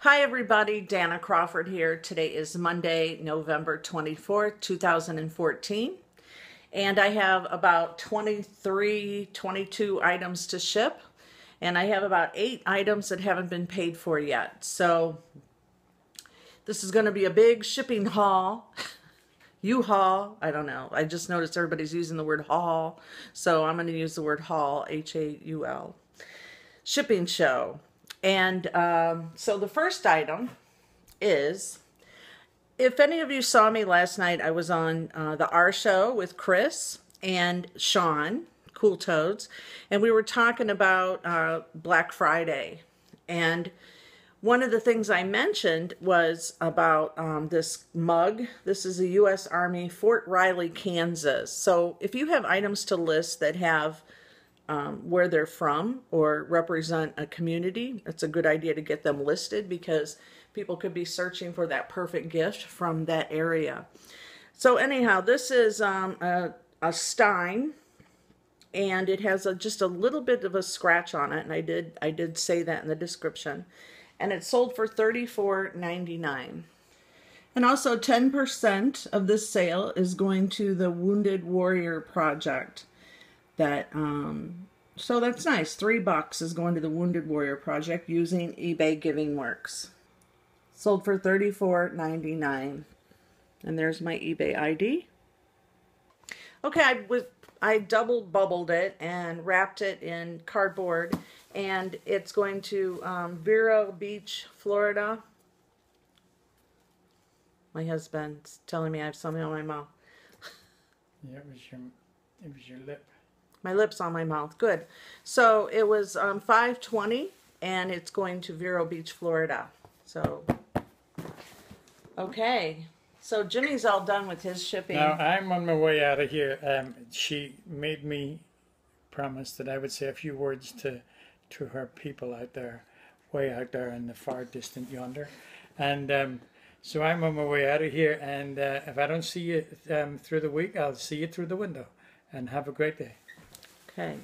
Hi everybody, Danna Crawford here. Today is Monday, November 24th, 2014. And I have about 22 items to ship. And I have about 8 items that haven't been paid for yet. So this is going to be a big shipping haul. U-Haul, I don't know. I just noticed everybody's using the word haul. So I'm going to use the word haul, H-A-U-L. Shipping show. And so the first item is, if any of you saw me last night, I was on the R Show with Chris and Sean, Cool Toads, and we were talking about Black Friday. And one of the things I mentioned was about this mug. This is a U.S. Army, Fort Riley, Kansas. So if you have items to list that have where they're from or represent a community, it's a good idea to get them listed because people could be searching for that perfect gift from that area. So anyhow, this is a Stein, and it has just a little bit of a scratch on it, and I did say that in the description. And it's sold for $34.99. And also 10% of this sale is going to the Wounded Warrior Project. So that's nice. $3 is going to the Wounded Warrior Project using eBay Giving Works. Sold for $34.99. And there's my eBay ID. Okay, I double bubbled it and wrapped it in cardboard, and it's going to Vero Beach, Florida. My husband's telling me I have something on my mouth. Yeah, it was your lip. My lips on my mouth. Good. So it was $5.20, and it's going to Vero Beach, Florida. So, okay. So Jimmy's all done with his shipping. Now, I'm on my way out of here. She made me promise that I would say a few words to her people out there, way out there in the far distant yonder. And so I'm on my way out of here. And if I don't see you through the week, I'll see you through the window. And have a great day. Okay.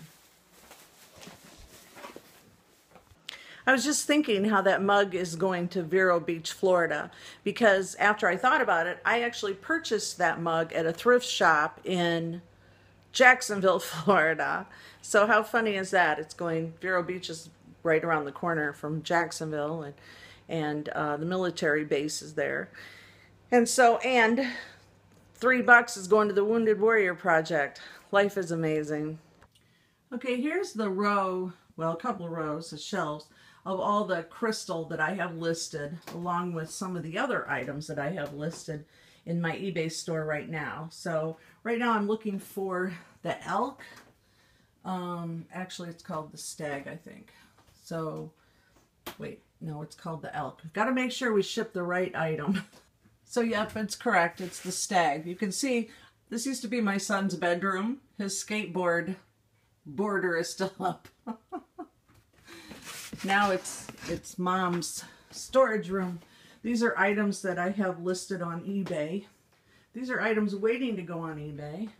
I was just thinking how that mug is going to Vero Beach, Florida, because after I thought about it, I actually purchased that mug at a thrift shop in Jacksonville, Florida. So how funny is that? It's going, Vero Beach is right around the corner from Jacksonville, and the military base is there. And so, and $3 is going to the Wounded Warrior Project. Life is amazing. Okay, here's the row, well, a couple of rows of shelves of all the crystal that I have listed, along with some of the other items that I have listed in my eBay store right now. So right now I'm looking for the elk. Actually, it's called the stag, I think. So, wait, no, it's called the elk. We've got to make sure we ship the right item. So, yep, it's correct. It's the stag. You can see this used to be my son's bedroom. His skateboard border is still up. Now it's Mom's storage room. These are items that I have listed on eBay. These are items waiting to go on eBay.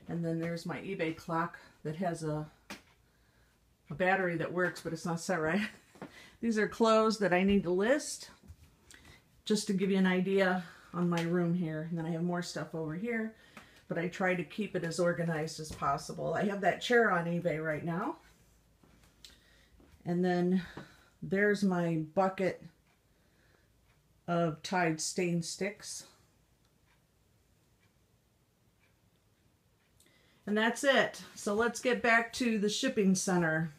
And then there's my eBay clock that has a battery that works, but it's not set right. These are clothes that I need to list, just to give you an idea on my room here. And then I have more stuff over here, but I try to keep it as organized as possible. I have that chair on eBay right now. And then there's my bucket of Tide stain sticks. And that's it. So let's get back to the shipping center.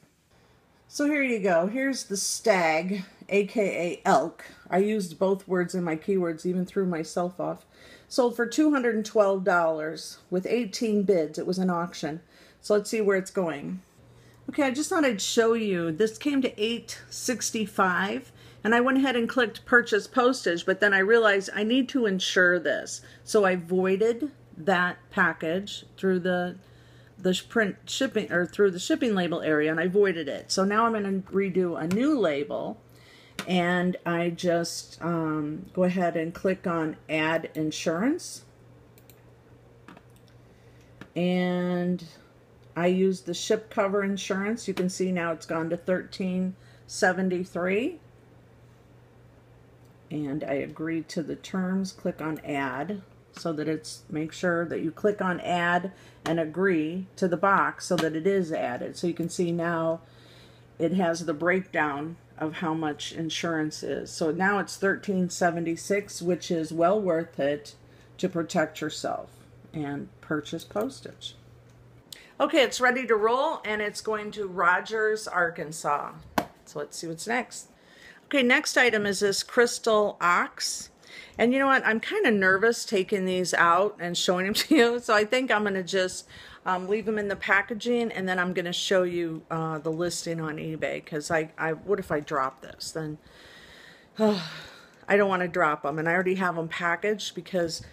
So here you go. Here's the stag, aka elk. I used both words in my keywords, even threw myself off. Sold for $212 with 18 bids. It was an auction. So let's see where it's going. Okay, I just thought I'd show you. This came to $8.65, and I went ahead and clicked purchase postage, but then I realized I need to insure this. So I voided that package through the print shipping, or through the shipping label area, and I voided it. So now I'm going to redo a new label, and I just go ahead and click on add insurance, and I used the ship cover insurance. You can see now it's gone to $13.73. and I agree to the terms. Click on add, so that it's, make sure that you click on add and agree to the box so that it is added. So you can see now it has the breakdown of how much insurance is. So now it's $13.76, which is well worth it to protect yourself and purchase postage. Okay, it's ready to roll, and it's going to Rogers, Arkansas. So let's see what's next. Okay, next item is this crystal ox. And you know what? I'm kind of nervous taking these out and showing them to you. So I think I'm going to just leave them in the packaging, and then I'm going to show you the listing on eBay. Because what if I drop this? Then I don't want to drop them. And I already have them packaged because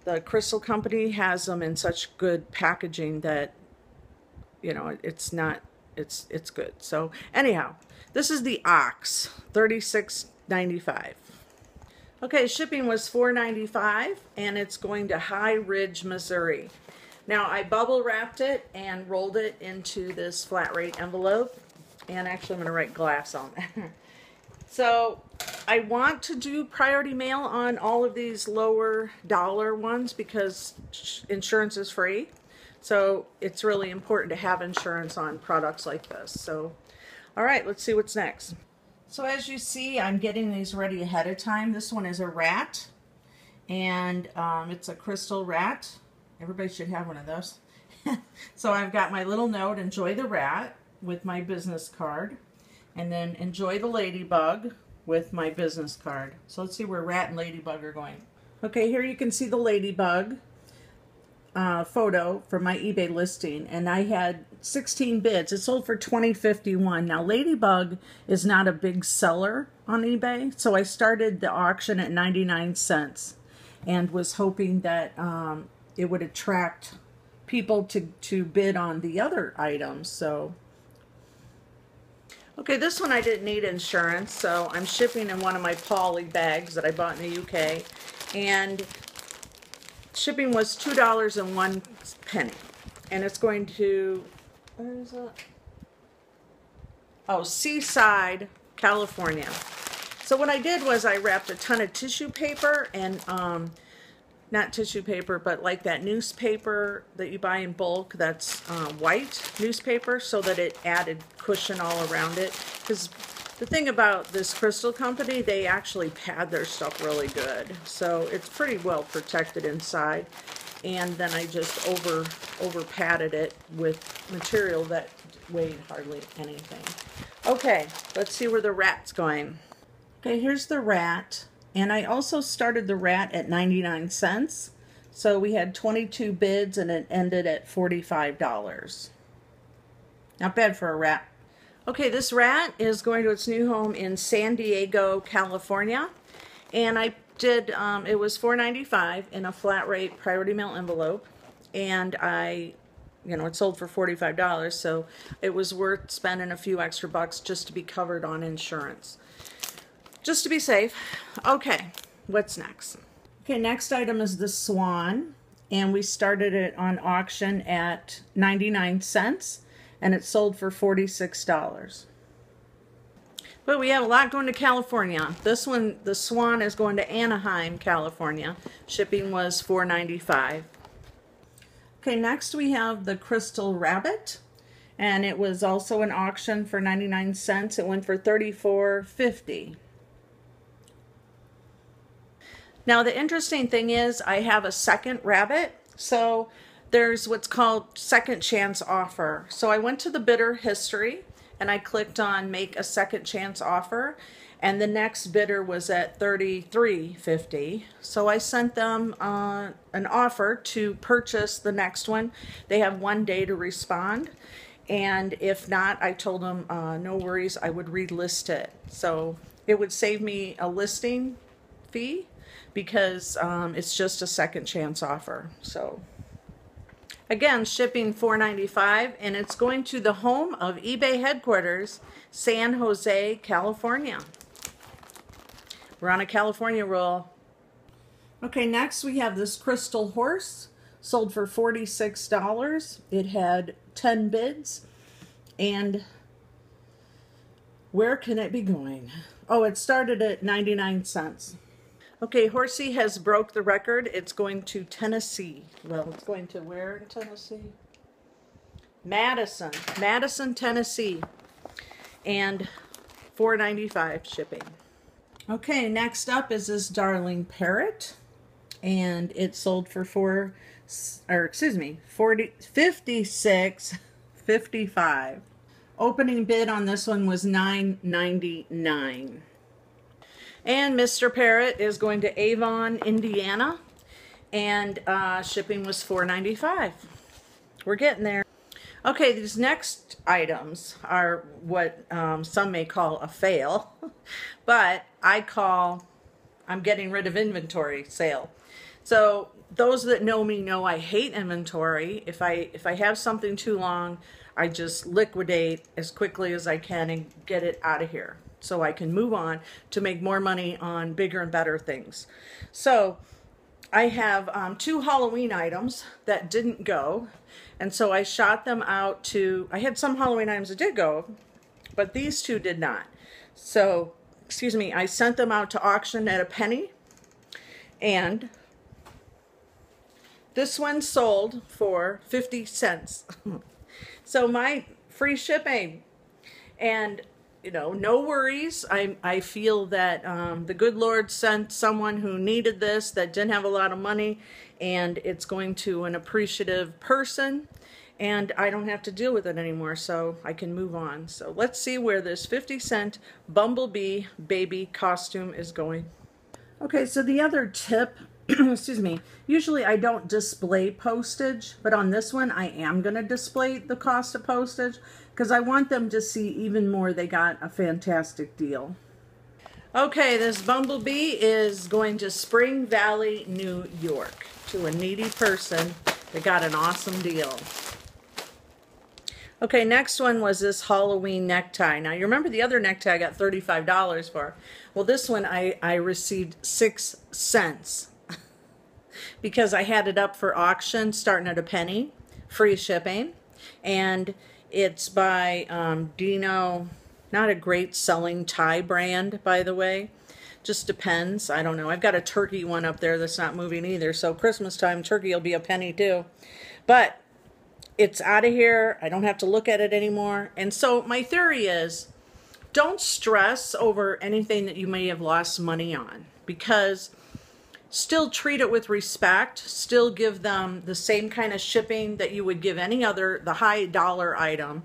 the crystal company has them in such good packaging that, you know, it's good. So anyhow, this is the ox, $36.95. Okay, shipping was $4.95, and it's going to High Ridge, Missouri. Now I bubble wrapped it and rolled it into this flat rate envelope, and actually I'm going to write glass on there. So I want to do priority mail on all of these lower dollar ones because insurance is free. So it's really important to have insurance on products like this. So, all right, let's see what's next. So as you see, I'm getting these ready ahead of time. This one is a rat, and it's a crystal rat. Everybody should have one of those. So I've got my little note, enjoy the rat, with my business card, and then enjoy the ladybug with my business card. So let's see where rat and ladybug are going. Okay, here you can see the ladybug photo from my eBay listing, and I had 16 bids. It sold for $20.51. Now ladybug is not a big seller on eBay, so I started the auction at 99 cents and was hoping that it would attract people to bid on the other items. So okay, this one I didn't need insurance, so I'm shipping in one of my poly bags that I bought in the UK, and shipping was $2.01, and it's going to, where is it? Oh, Seaside, California. So what I did was I wrapped a ton of tissue paper, and not tissue paper, but like that newspaper that you buy in bulk, that's white newspaper, so that it added cushion all around it. Because the thing about this crystal company, they actually pad their stuff really good. So it's pretty well protected inside. And then I just over padded it with material that weighed hardly anything. Okay, let's see where the rat's going. Okay, here's the rat. And I also started the rat at 99 cents. So we had 22 bids and it ended at $45. Not bad for a rat. Okay, this rat is going to its new home in San Diego, California. And I did, it was $4.95 in a flat rate priority mail envelope. And it sold for $45. So it was worth spending a few extra bucks just to be covered on insurance. Just to be safe. Okay, what's next? Okay, next item is the swan. And we started it on auction at 99 cents. And it sold for $46. But we have a lot going to California. This one, the swan, is going to Anaheim, California. Shipping was $4.95. Okay, next we have the crystal rabbit. And it was also an auction for 99 cents. It went for $34.50. Now the interesting thing is I have a second rabbit. So there's what's called second chance offer. So I went to the bidder history and I clicked on make a second chance offer, and the next bidder was at $33.50. So I sent them an offer to purchase the next one. They have 1 day to respond, and if not, I told them no worries, I would relist it. So it would save me a listing fee because it's just a second chance offer. So again, shipping $4.95, and it's going to the home of eBay headquarters, San Jose, California. We're on a California roll. Okay, next we have this crystal horse, sold for $46. It had 10 bids, and where can it be going? Oh, it started at 99 cents. Okay, Horsey has broke the record. It's going to Tennessee. Well, it's going to where in Tennessee? Madison, Tennessee. And $4.95 shipping. Okay, next up is this darling parrot. And it sold for $56.55. Opening bid on this one was $9.99. And Mr. Parrot is going to Avon, Indiana, and shipping was $4.95. We're getting there. Okay, these next items are what some may call a fail, but I'm getting rid of inventory sale. So those that know me know I hate inventory. If I have something too long, I just liquidate as quickly as I can and get it out of here so I can move on to make more money on bigger and better things. So I have 2 Halloween items that didn't go, and so I shot them out to, I had some Halloween items that did go, but these 2 did not. So, excuse me, I sent them out to auction at a penny, and this one sold for 50 cents. So my free shipping, and you know, no worries. I feel that the good Lord sent someone who needed this, that didn't have a lot of money, and it's going to an appreciative person, and I don't have to deal with it anymore, so I can move on. So let's see where this 50-cent Bumblebee baby costume is going. Okay, so the other tip, excuse me, usually I don't display postage, but on this one I am going to display the cost of postage because I want them to see even more they got a fantastic deal. Okay, this Bumblebee is going to Spring Valley, New York, to a needy person that got an awesome deal. Okay, next one was this Halloween necktie. Now, you remember the other necktie I got $35 for. Well, this one I received 6 cents because I had it up for auction starting at a penny, free shipping, and it's by Dino, not a great selling tie brand, by the way. Just depends. I don't know. I've got a turkey one up there that's not moving either, so Christmas time turkey will be a penny too. But it's out of here. I don't have to look at it anymore. And so my theory is, don't stress over anything that you may have lost money on, because still treat it with respect. Still give them the same kind of shipping that you would give any other, the high dollar item,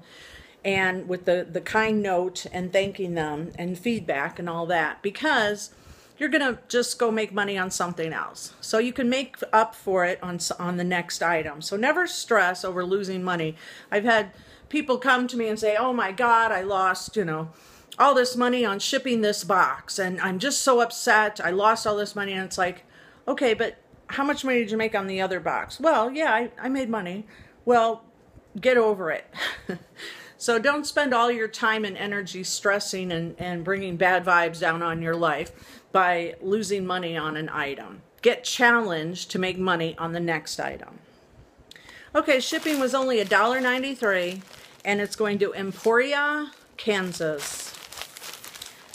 and with the kind note and thanking them and feedback and all that, because you're going to just go make money on something else. So you can make up for it on the next item. So never stress over losing money. I've had people come to me and say, oh my God, I lost, you know, all this money on shipping this box, and I'm just so upset. I lost all this money. And it's like, okay, but how much money did you make on the other box? Well, yeah, I made money. Well, get over it. So don't spend all your time and energy stressing and bringing bad vibes down on your life by losing money on an item. Get challenged to make money on the next item. Okay, shipping was only $1.93, and it's going to Emporia, Kansas.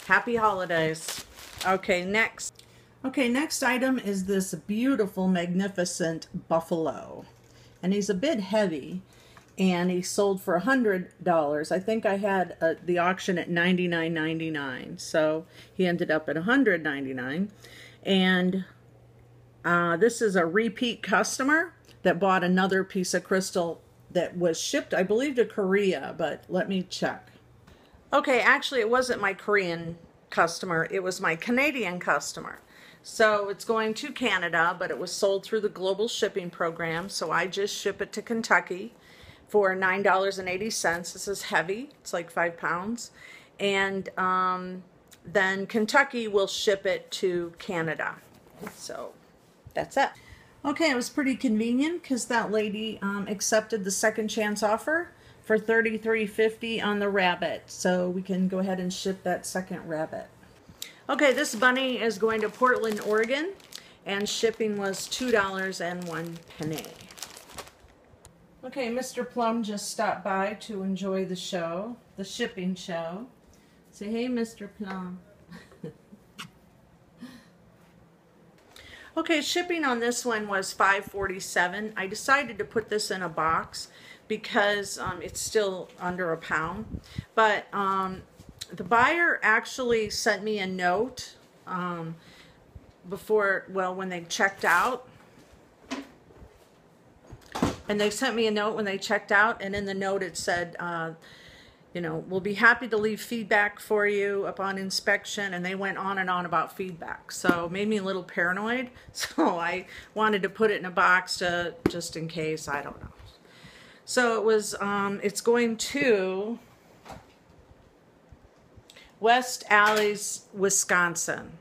Happy holidays. Okay, next. Okay, next item is this beautiful, magnificent buffalo. And he's a bit heavy, and he sold for $100. I think I had the auction at $99.99, so he ended up at $100.99. And this is a repeat customer that bought another piece of crystal that was shipped, I believe, to Korea, but let me check. Okay, actually it wasn't my Korean customer, it was my Canadian customer. So it's going to Canada, but it was sold through the global shipping program, so I just ship it to Kentucky for $9.80. This is heavy, it's like 5 pounds. And then Kentucky will ship it to Canada. So that's it. Okay, it was pretty convenient because that lady accepted the second chance offer for $33.50 on the rabbit. So we can go ahead and ship that second rabbit. Okay, this bunny is going to Portland, Oregon, and shipping was $2.01. Okay, Mr. Plum just stopped by to enjoy the show, the shipping show. Say, hey, Mr. Plum. Okay, shipping on this one was $5.47. I decided to put this in a box because it's still under a pound. But the buyer actually sent me a note when they checked out. And they sent me a note when they checked out, and in the note it said, you know, we'll be happy to leave feedback for you upon inspection. And they went on and on about feedback. So it made me a little paranoid. So I wanted to put it in a box just in case, I don't know. So it was, it's going to West Allis, Wisconsin.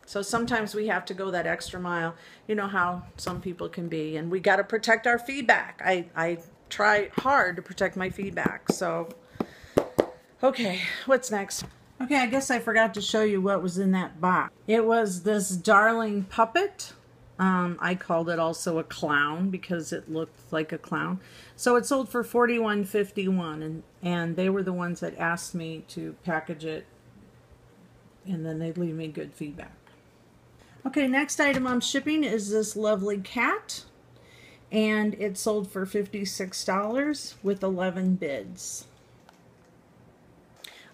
So sometimes we have to go that extra mile. You know how some people can be, and we got to protect our feedback. I try hard to protect my feedback. So, okay, what's next? Okay, I guess I forgot to show you what was in that box. It was this darling puppet. I called it also a clown because it looked like a clown. So it sold for $41.51, and they were the ones that asked me to package it, and then they'd leave me good feedback. Okay, next item I'm shipping is this lovely cat, and it sold for $56 with 11 bids.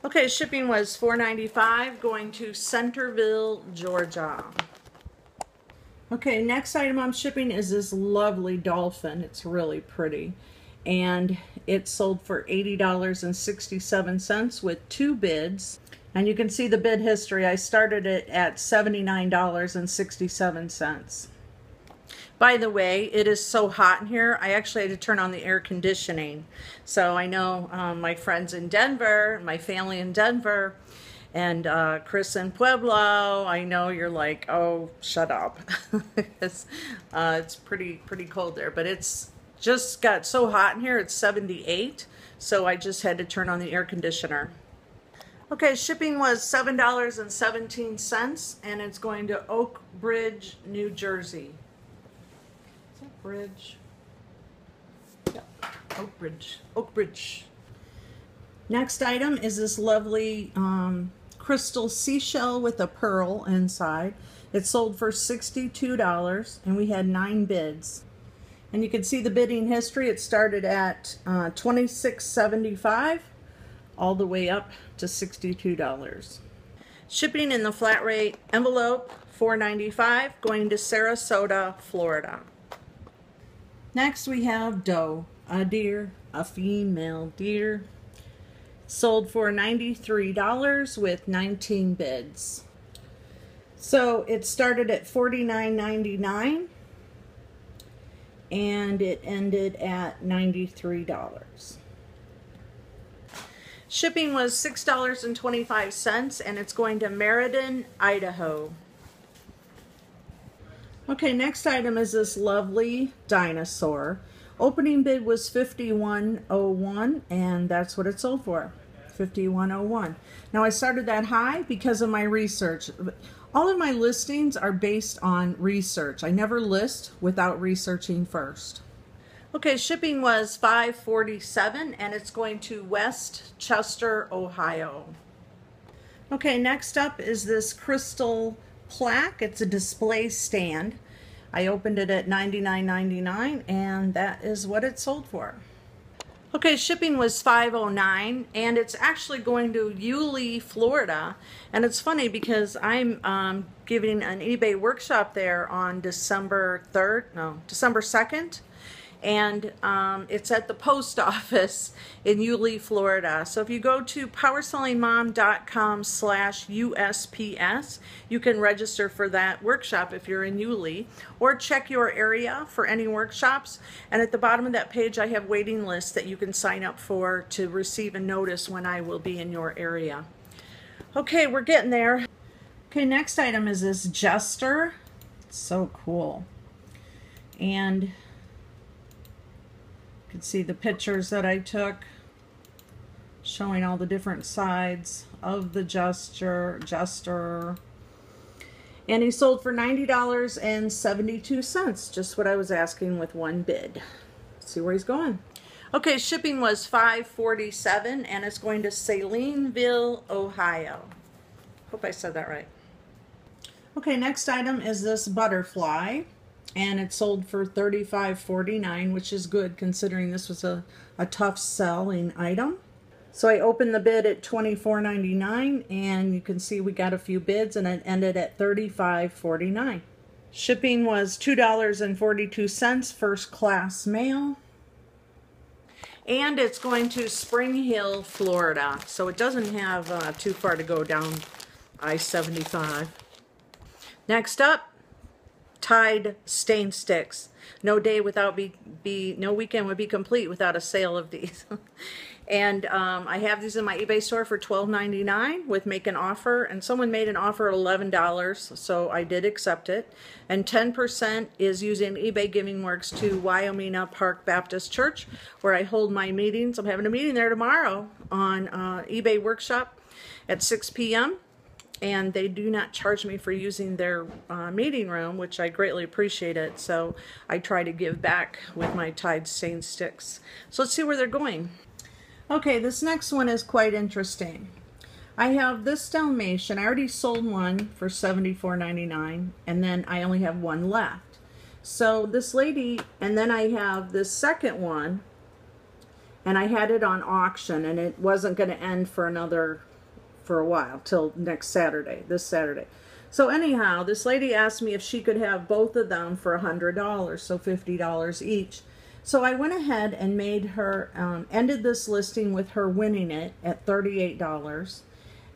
Okay, shipping was $4.95, going to Centerville, Georgia. Okay, next item I'm shipping is this lovely dolphin. It's really pretty, and it sold for $80.67 with 2 bids. And you can see the bid history. I started it at $79.67. By the way, it is so hot in here, I actually had to turn on the air conditioning. So I know my friends in Denver, my family in Denver, and Chris in Pueblo, I know you're like, oh, shut up. it's pretty cold there, but it's just got so hot in here, it's 78, so I just had to turn on the air conditioner. Okay, shipping was $7.17, and it's going to Oak Bridge, New Jersey. Is that Bridge? Yep, Oak Bridge. Oak Bridge. Next item is this lovely crystal seashell with a pearl inside. It sold for $62, and we had 9 bids. And you can see the bidding history. It started at $26.75. all the way up to $62. Shipping in the flat rate envelope, $4.95, going to Sarasota, Florida. Next we have doe, a deer, a female deer. Sold for $93 with 19 bids. So it started at $49.99 and it ended at $93. Shipping was $6.25, and it's going to Meriden, Idaho. Okay, next item is this lovely dinosaur. Opening bid was $51.01, and that's what it sold for, $51.01. Now I started that high because of my research. All of my listings are based on research. I never list without researching first. Okay, shipping was $5.47, and it's going to West Chester, Ohio. Okay, next up is this crystal plaque. It's a display stand. I opened it at $99.99, and that is what it sold for. Okay, shipping was $5.09, and it's actually going to Yulee, Florida. And it's funny because I'm giving an eBay workshop there on December 2nd. And it's at the post office in Yulee, Florida. So if you go to powersellingmom.com/USPS, you can register for that workshop if you're in Yulee, or check your area for any workshops. And at the bottom of that page, I have waiting lists that you can sign up for to receive a notice when I will be in your area. Okay, we're getting there. Okay, next item is this jester. It's so cool. And you can see the pictures that I took showing all the different sides of the jester. And he sold for $90.72, just what I was asking with 1 bid. Let's see where he's going. Okay, shipping was $5.47, and it's going to Salineville, Ohio. Hope I said that right. Okay, next item is this butterfly, and it sold for $35.49, which is good considering this was a tough selling item. So I opened the bid at $24.99, and you can see we got a few bids, and it ended at $35.49. Shipping was $2.42, first class mail. And it's going to Spring Hill, Florida. So it doesn't have too far to go down I-75. Next up, Tide stain sticks. No weekend would be complete without a sale of these. And I have these in my eBay store for $12.99 with make an offer, and someone made an offer at $11, so I did accept it. And 10% is using eBay Giving Works to Wyoming Park Baptist Church, where I hold my meetings. I'm having a meeting there tomorrow on eBay Workshop at 6 p.m. And they do not charge me for using their meeting room, which I greatly appreciate it. So I try to give back with my Tide stain sticks. So let's see where they're going. Okay, this next one is quite interesting. I have this Dalmatian. I already sold one for $74.99, and then I only have one left. So this lady, and then I have this second one, and I had it on auction, and it wasn't going to end for a while, till next Saturday, this Saturday. So anyhow, this lady asked me if she could have both of them for $100, so $50 each. So I went ahead and made her, ended this listing with her winning it at $38.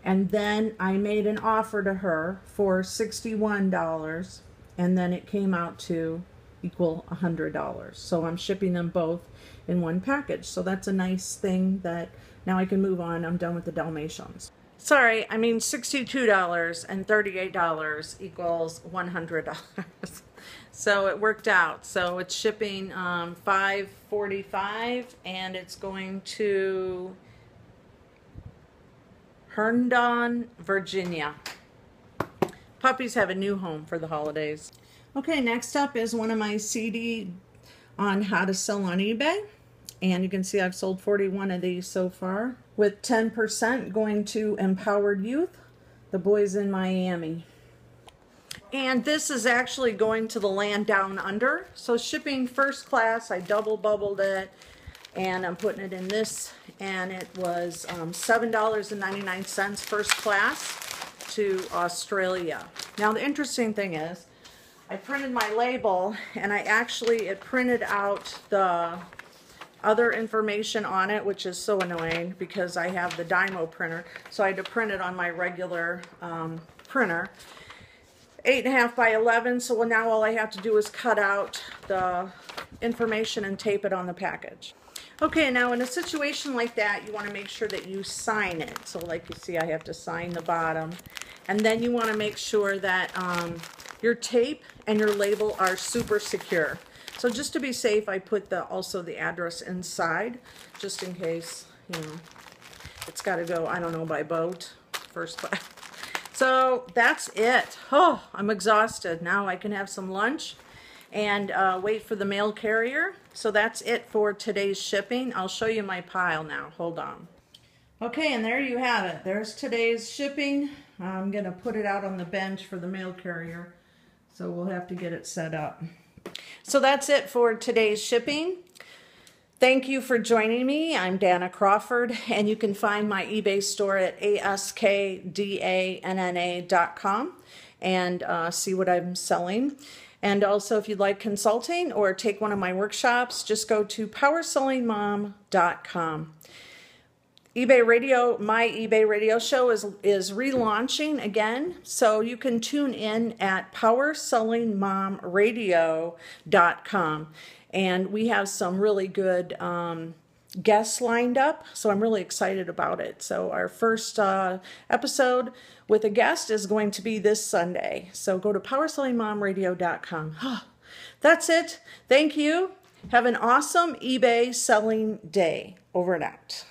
And then I made an offer to her for $61. And then it came out to equal $100. So I'm shipping them both in one package. So that's a nice thing that now I can move on. I'm done with the Dalmatians. Sorry, I mean $62 and $38 equals $100. So it worked out. So it's shipping $5.45, and it's going to Herndon, Virginia. Puppies have a new home for the holidays. Okay, next up is one of my CD on how to sell on eBay. And you can see I've sold 41 of these so far, with 10% going to Empowered Youth, the boys in Miami. And this is actually going to the land down under. So shipping first class, I double bubbled it, and I'm putting it in this, and it was $7.99 first class to Australia. Now the interesting thing is, I printed my label, and it printed out the other information on it, which is so annoying because I have the Dymo printer, so I had to print it on my regular printer. 8.5 by 11, so now all I have to do is cut out the information and tape it on the package. Okay, now in a situation like that, you want to make sure that you sign it. So like you see, I have to sign the bottom. And then you want to make sure that your tape and your label are super secure. So just to be safe, I put also the address inside, just in case, it's got to go, I don't know, by boat, first class. So that's it. Oh, I'm exhausted. Now I can have some lunch and wait for the mail carrier. So that's it for today's shipping. I'll show you my pile now. Hold on. Okay, and there you have it. There's today's shipping. I'm going to put it out on the bench for the mail carrier. So we'll have to get it set up. So that's it for today's shipping. Thank you for joining me. I'm Danna Crawford, and you can find my eBay store at askdanna.com and see what I'm selling. And also, if you'd like consulting or take one of my workshops, just go to powersellingmom.com. eBay Radio, my eBay radio show is relaunching again, so you can tune in at powersellingmomradio.com. And we have some really good guests lined up, so I'm really excited about it. So our first episode with a guest is going to be this Sunday. So go to powersellingmomradio.com. That's it. Thank you. Have an awesome eBay selling day. Over and out.